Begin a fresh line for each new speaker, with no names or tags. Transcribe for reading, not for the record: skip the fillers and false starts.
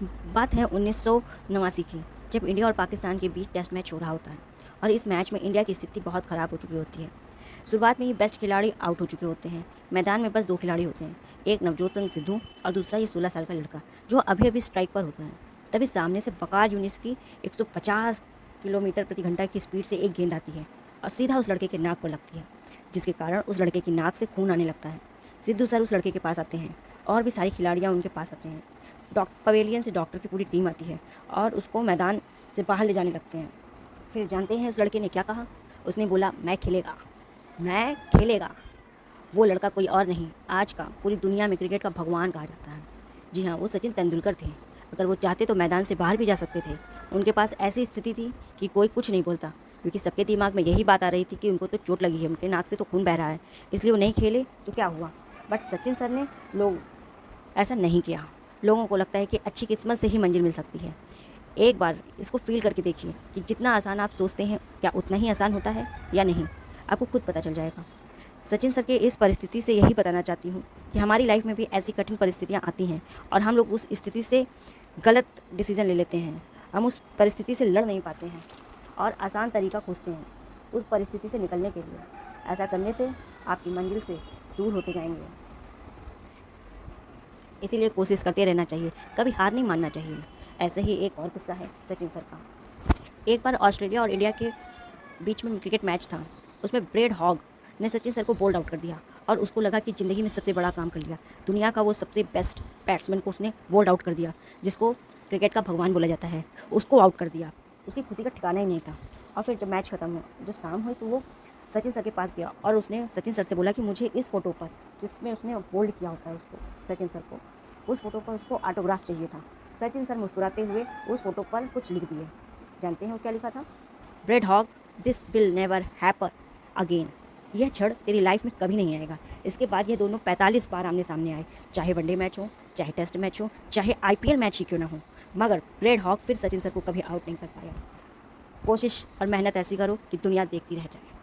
बात है 1989 की, जब इंडिया और पाकिस्तान के बीच टेस्ट मैच हो रहा होता है और इस मैच में इंडिया की स्थिति बहुत ख़राब हो चुकी होती है। शुरुआत में ही बेस्ट खिलाड़ी आउट हो चुके होते हैं। मैदान में बस 2 खिलाड़ी होते हैं, एक नवजोत सिंह सिद्धू और दूसरा ये 16 साल का लड़का जो अभी-अभी स्ट्राइक पर होता है। तभी सामने से वक़ार यूनिस की 150 किलोमीटर प्रति घंटा की स्पीड से एक गेंद आती है और सीधा उस लड़के के नाक पर लगती है, जिसके कारण उस लड़के की नाक से खून आने लगता है। सिद्धू सर उस लड़के के पास आते हैं और भी सारी खिलाड़ियाँ उनके पास आते हैं। पवेलियन से डॉक्टर की पूरी टीम आती है और उसको मैदान से बाहर ले जाने लगते हैं। फिर जानते हैं उस लड़के ने क्या कहा? उसने बोला, मैं खेलेगा। वो लड़का कोई और नहीं, आज का पूरी दुनिया में क्रिकेट का भगवान कहा जाता है। जी हाँ, वो सचिन तेंदुलकर थे। अगर वो चाहते तो मैदान से बाहर भी जा सकते थे। उनके पास ऐसी स्थिति थी कि कोई कुछ नहीं बोलता, क्योंकि सबके दिमाग में यही बात आ रही थी कि उनको तो चोट लगी है, उनके नाक से तो खून बह रहा है, इसलिए वो नहीं खेले तो क्या हुआ। बट सचिन सर ने लोग ऐसा नहीं किया। लोगों को लगता है कि अच्छी किस्मत से ही मंजिल मिल सकती है। एक बार इसको फ़ील करके देखिए कि जितना आसान आप सोचते हैं, क्या उतना ही आसान होता है या नहीं, आपको खुद पता चल जाएगा। सचिन सर के इस परिस्थिति से यही बताना चाहती हूँ कि हमारी लाइफ में भी ऐसी कठिन परिस्थितियाँ आती हैं और हम लोग उस स्थिति से गलत डिसीज़न ले लेते हैं। हम उस परिस्थिति से लड़ नहीं पाते हैं और आसान तरीका खोजते हैं उस परिस्थिति से निकलने के लिए। ऐसा करने से आपकी मंजिल से दूर होते जाएंगे। इसीलिए कोशिश करते रहना चाहिए, कभी हार नहीं मानना चाहिए। ऐसे ही एक और किस्सा है सचिन सर का। एक बार ऑस्ट्रेलिया और इंडिया के बीच में क्रिकेट मैच था। उसमें ब्रेड हॉग ने सचिन सर को बोल्ड आउट कर दिया और उसको लगा कि ज़िंदगी में सबसे बड़ा काम कर लिया। दुनिया का वो सबसे बेस्ट बैट्समैन को उसने बोल्ड आउट कर दिया, जिसको क्रिकेट का भगवान बोला जाता है, उसको आउट कर दिया। उसकी खुशी का ठिकाना ही नहीं था। और फिर जब मैच ख़त्म हुआ, जब शाम हुई, तो वो सचिन सर के पास गया और उसने सचिन सर से बोला कि मुझे इस फ़ोटो पर, जिसमें उसने बोल्ड किया होता है उसको, सचिन सर को, उस फ़ोटो पर उसको ऑटोग्राफ चाहिए था। सचिन सर मुस्कुराते हुए उस फ़ोटो पर कुछ लिख दिए। जानते हैं वो क्या लिखा था? Bread hog, this will never happen again. यह क्षण तेरी लाइफ में कभी नहीं आएगा। इसके बाद ये दोनों 45 बार आमने सामने आए, चाहे वनडे मैच हो, चाहे टेस्ट मैच हो, चाहे IPL मैच ही क्यों ना हो, मगर ब्रेड हॉग फिर सचिन सर को कभी आउट नहीं कर पाया। कोशिश और मेहनत ऐसी करो कि दुनिया देखती रह जाए।